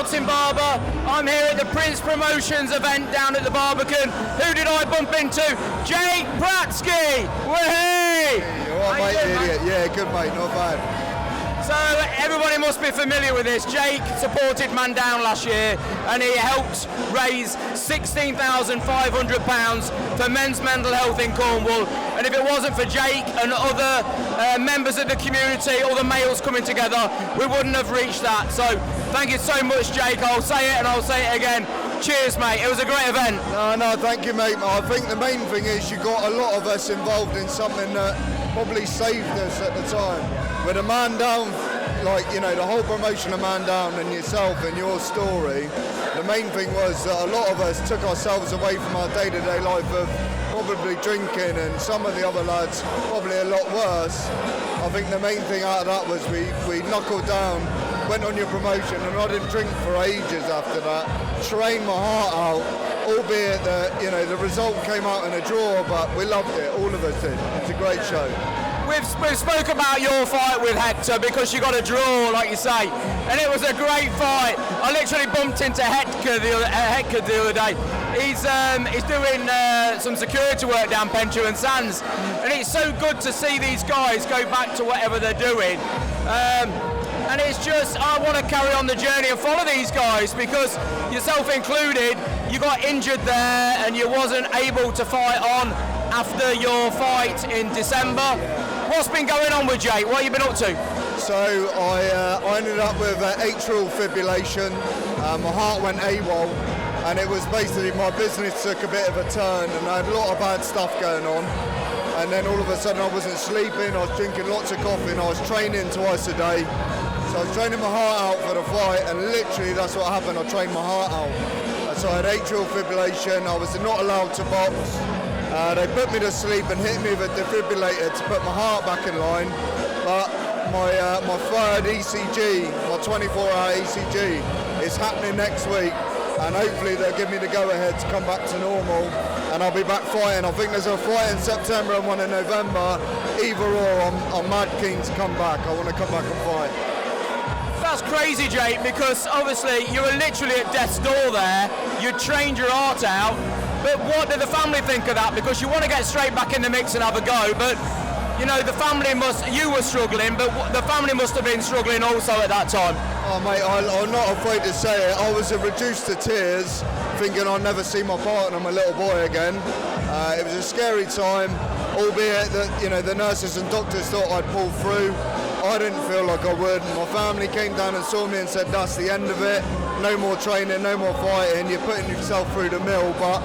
Martin Barber. I'm here at the Prince Promotions event down at the Barbican. Who did I bump into? Jake Pratsky! Whee! You're all right, mate, idiot. Yeah, good mate, not bad. So everybody must be familiar with this. Jake supported Man Down last year and he helped raise £16,500 for men's mental health in Cornwall. And if it wasn't for Jake and other members of the community, all the males coming together, we wouldn't have reached that. So thank you so much, Jake. I'll say it and I'll say it again. Cheers, mate. It was a great event. No, thank you, mate. I think the main thing is you got a lot of us involved in something that probably saved us at the time. With a Man Down, like, you know, the whole promotion of Man Down and yourself and your story, the main thing was that a lot of us took ourselves away from our day-to-day life of probably drinking, and some of the other lads probably a lot worse. I think the main thing out of that was we knuckled down, went on your promotion, and I didn't drink for ages after that. Trained my heart out, albeit that, you know, the result came out in a draw, but we loved it, all of us did. It's a great show. We've spoke about your fight with Hector because you got a draw, like you say, and it was a great fight. I literally bumped into Hector the other day. He's doing some security work down Pentu Sands, and it's so good to see these guys go back to whatever they're doing. And it's just, I want to carry on the journey and follow these guys because, yourself included, you got injured there and you wasn't able to fight on after your fight in December. What's been going on with Jake? What have you been up to? So I ended up with atrial fibrillation. My heart went AWOL, and it was basically my business took a bit of a turn, and I had a lot of bad stuff going on. And then all of a sudden I wasn't sleeping, I was drinking lots of coffee, and I was training twice a day. So I was training my heart out for the fight, and literally that's what happened. I trained my heart out. So I had atrial fibrillation. I was not allowed to box. They put me to sleep and hit me with a defibrillator to put my heart back in line. But my third ECG, my 24-hour ECG, is happening next week, and hopefully they'll give me the go-ahead to come back to normal, and I'll be back fighting. I think there's a fight in September and one in November. Either or, I'm mad keen to come back. I want to come back and fight. That's crazy, Jake, because obviously you were literally at death's door there. You trained your heart out, but what did the family think of that? Because you want to get straight back in the mix and have a go, but you know, the family you were struggling, but the family must have been struggling also at that time. Oh mate, I'm not afraid to say it. I was reduced to tears, thinking I'd never see my partner, my little boy again. It was a scary time, albeit that, you know, the nurses and doctors thought I'd pull through. I didn't feel like I would. My family came down and saw me and said, that's the end of it. No more training, no more fighting. You're putting yourself through the mill. But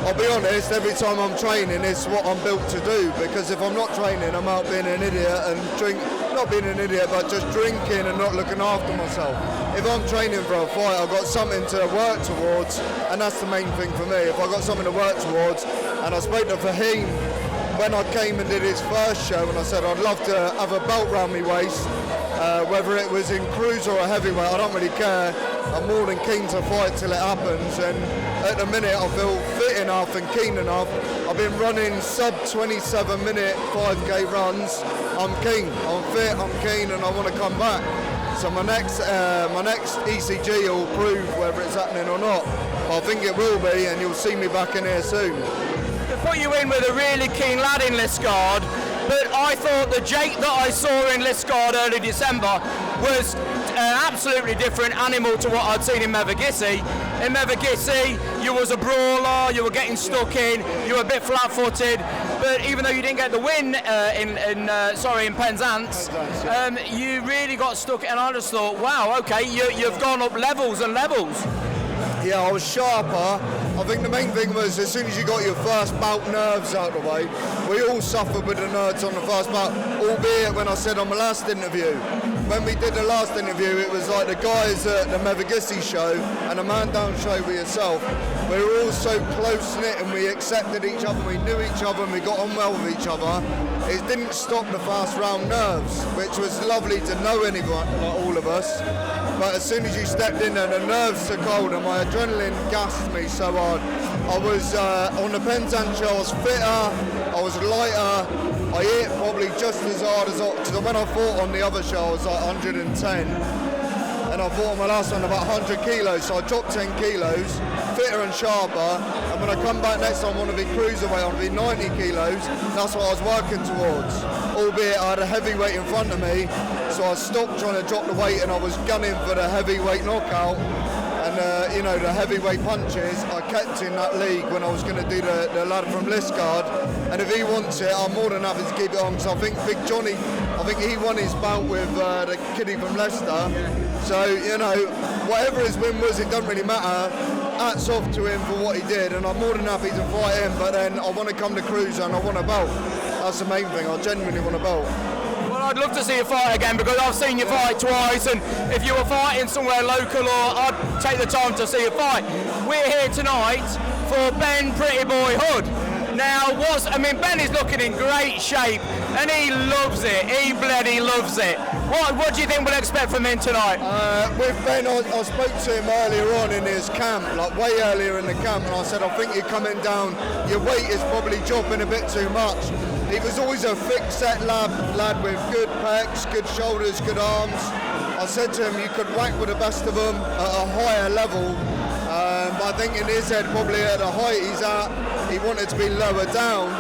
I'll be honest, every time I'm training, it's what I'm built to do. Because if I'm not training, I'm out being an idiot and not being an idiot, but just drinking and not looking after myself. If I'm training for a fight, I've got something to work towards, and that's the main thing for me. If I've got something to work towards, and I spoke to Fahim when I came and did his first show, and I said I'd love to have a belt round my waist, whether it was in cruiser or heavyweight, I don't really care. I'm more than keen to fight till it happens, and at the minute I feel fit enough and keen enough. I've been running sub 27 minute 5k runs. I'm keen, I'm fit, I'm keen, and I want to come back. So my next ECG will prove whether it's happening or not. But I think it will be, and you'll see me back in here soon. They put you in with a really keen lad in Liskeard, but I thought the Jake that I saw in Liskeard early December was an absolutely different animal to what I'd seen in Mevagissey. In Mevagissey, you was a brawler, you were getting stuck in, you were a bit flat-footed, but even though you didn't get the win in Penzance, you really got stuck, and I just thought, wow, okay, you've gone up levels and levels. Yeah, I was sharper. I think the main thing was as soon as you got your first bout nerves out of the way, we all suffered with the nerves on the first bout, albeit when I said on my last interview. When we did the last interview, it was like the guys at the Mevagissey show and the Man Down show with yourself. We were all so close-knit and we accepted each other, we knew each other and we got on well with each other. It didn't stop the fast round nerves, which was lovely to know anyone, like all of us. But as soon as you stepped in there, the nerves took hold and my adrenaline gassed me so hard. I was on the Penzance show, I was fitter, I was lighter, I hit probably just as hard as, because when I fought on the other show I was like 110. And and I fought on my last one about 100 kilos, so I dropped 10 kilos, fitter and sharper, and when I come back next time I want to be cruiserweight, I want to be 90 kilos, that's what I was working towards, albeit I had a heavyweight in front of me, so I stopped trying to drop the weight and I was gunning for the heavyweight knockout. And you know, the heavyweight punches, I kept in that league when I was going to do the lad from Liscard. And if he wants it, I'm more than happy to keep it on. So I think Big Johnny, I think he won his bout with the kiddie from Leicester. So, you know, whatever his win was, it doesn't really matter. Hats off to him for what he did, and I'm more than happy to fight him. But then I want to come to Cruiser and I want a belt. That's the main thing. I genuinely want a belt. I'd love to see you fight again because I've seen you fight twice, and if you were fighting somewhere local, or I'd take the time to see you fight. We're here tonight for Ben Pretty Boy Hood. Now, Ben is looking in great shape, and he loves it. He bloody loves it. What do you think we'll expect from him tonight? With Ben, I spoke to him earlier on in his camp, like way earlier in the camp, and I said, I think you're coming down, your weight is probably dropping a bit too much. He was always a thick-set lad with good pecs, good shoulders, good arms. I said to him, you could whack with the best of them at a higher level. But I think in his head, probably at the height he's at, he wanted to be lower down.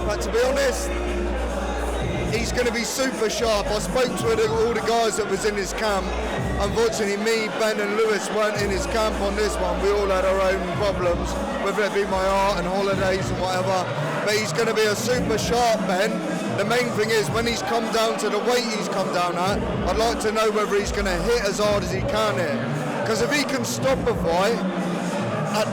But to be honest, he's going to be super sharp. I spoke to all the guys that was in his camp. Unfortunately, me, Ben and Lewis weren't in his camp on this one. We all had our own problems, whether it be my art and holidays and whatever. But he's going to be a super sharp Ben. The main thing is, when he's come down to the weight he's come down at, I'd like to know whether he's going to hit as hard as he can hit. Because if he can stop a fight at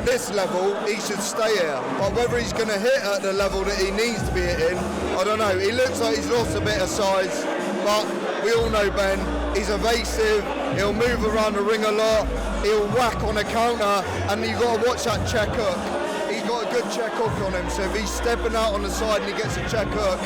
this level, he should stay here. But whether he's going to hit at the level that he needs to be hitting, I don't know. He looks like he's lost a bit of size, but we all know Ben. He's evasive. He'll move around the ring a lot. He'll whack on a counter, and you've got to watch that check hook. He's got a good check hook on him, so if he's stepping out on the side and he gets a check hook,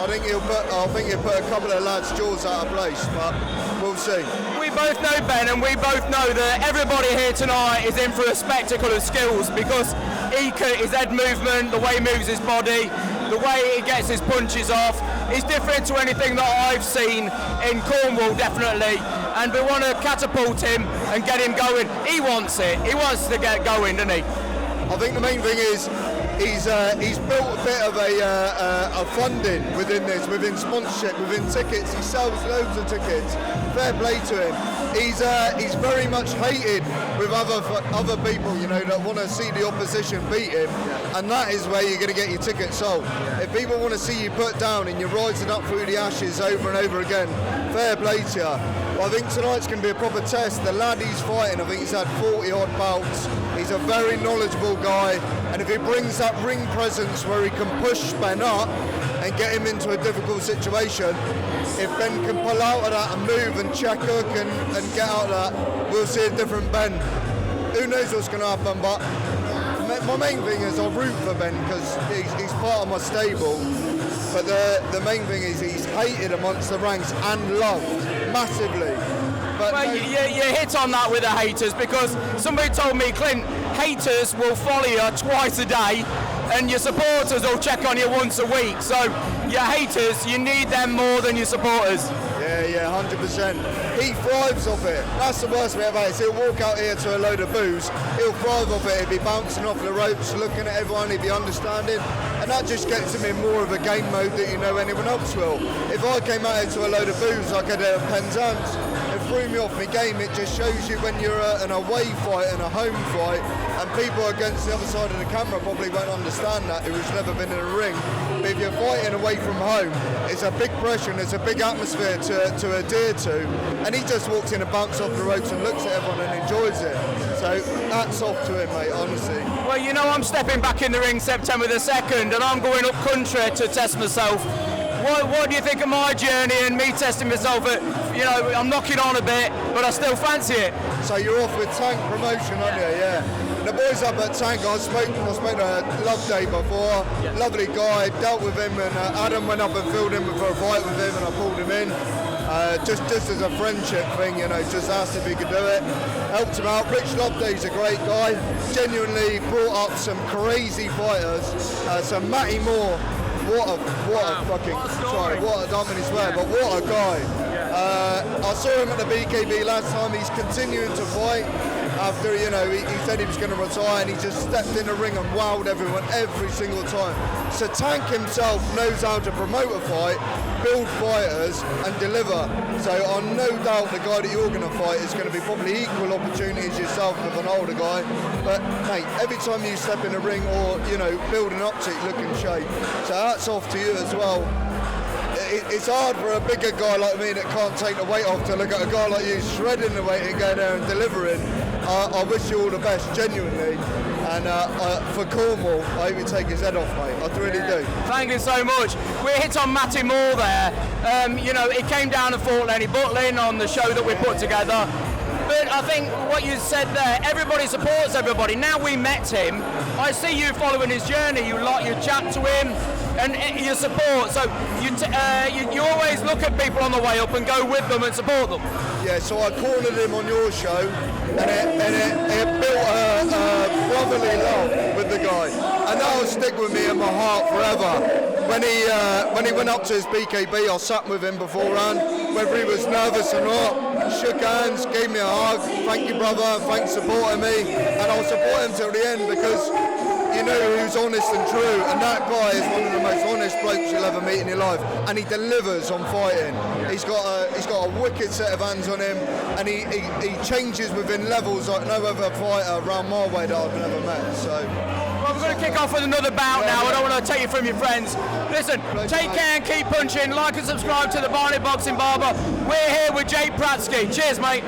I think he'll put a couple of lads' jaws out of place, but we'll see. We both know Ben, and we both know that everybody here tonight is in for a spectacle of skills, because his head movement, the way he moves his body, the way he gets his punches off, is different to anything that I've seen in Cornwall, definitely. And we want to catapult him and get him going. He wants it. He wants to get going, doesn't he? I think the main thing is he's built a bit of a funding within this, within sponsorship, within tickets. He sells loads of tickets. Fair play to him. He's very much hated with other people, you know, that want to see the opposition beat him, and that is where you're going to get your tickets sold. If people want to see you put down and you're rising up through the ashes over and over again, fair play to you. I think tonight's going to be a proper test. The lad he's fighting, I think he's had 40 odd bouts. He's a very knowledgeable guy, and if he brings that ring presence where he can push Ben up and get him into a difficult situation, if Ben can pull out of that and move and check hook and get out of that, we'll see a different Ben. Who knows what's going to happen, but my main thing is I root for Ben because he's part of my stable. But the main thing is he's hated amongst the ranks and loved massively. But well, you hit on that with the haters, because somebody told me, Clint, haters will follow you twice a day and your supporters will check on you once a week. So your haters, you need them more than your supporters. Yeah, 100%. He thrives off it. That's the worst bit about it. So he'll walk out here to a load of booze, he'll thrive off it, he'll be bouncing off the ropes, looking at everyone, he'll be understanding, and that just gets him in more of a game mode that you know anyone else will. If I came out here to a load of booze like I did at Penzance, it threw me off my game. It just shows you when you're an away fight and a home fight, and people against the other side of the camera probably won't understand that, who's never been in a ring. But if you're fighting away from home, it's a big pressure and it's a big atmosphere to adhere to, and he just walks in and bounces off the ropes and looks at everyone and enjoys it. So hats off to him, mate, honestly. Well, you know, I'm stepping back in the ring September the 2nd, and I'm going up country to test myself. What do you think of my journey and me testing myself at, you know, I'm knocking on a bit, but I still fancy it. So you're off with Tank Promotion, aren't you? Yeah. The boys up at Tank, I spoke to Loveday before, lovely guy, dealt with him, and Adam went up and filled in for a fight with him, and I pulled him in. Just as a friendship thing, you know, just asked if he could do it. Helped him out. Rich Loveday's a great guy. Genuinely brought up some crazy fighters. So Matty Moore, what a fucking, sorry, what a dumb in his way, but what a guy. I saw him at the BKB last time. He's continuing to fight after, you know, he said he was going to retire, and he just stepped in the ring and wowed everyone every single time. So Tank himself knows how to promote a fight, build fighters and deliver. So I'm no doubt the guy that you're going to fight is going to be probably equal opportunity as yourself with an older guy. But mate, every time you step in the ring or, you know, building up to it, look in shape. So hats off to you as well. It's hard for a bigger guy like me that can't take the weight off to look at a guy like you shredding the weight and going there and delivering. I wish you all the best, genuinely. And for Cornwall, I hope you take his head off, mate. I really do. Thank you so much. We hit on Matty Moore there. You know, he came down and fought Lenny Butlin on the show that we put together. But I think what you said there, everybody supports everybody. Now we met him, I see you following his journey. You chat to him and you support. So you always look at people on the way up and go with them and support them. Yeah, so I cornered him on your show, and it built a brotherly love with the guy, and that will stick with me in my heart forever. When he went up to his BKB, I sat with him beforehand, whether he was nervous or not, shook hands, gave me a hug, thank you brother, thanks for supporting me, and I'll support him till the end because you know who's honest and true, and that guy is one of the most honest blokes you'll ever meet in your life, and he delivers on fighting. He's got a wicked set of hands on him, and he changes within levels like no other fighter around my way that I've never met. So. Well, we're going to kick off with another bout now. I don't want to take you from your friends. Listen, take care and keep punching. Like and subscribe to the Barnet Boxing Barber. We're here with Jake Pratsky. Cheers, mate.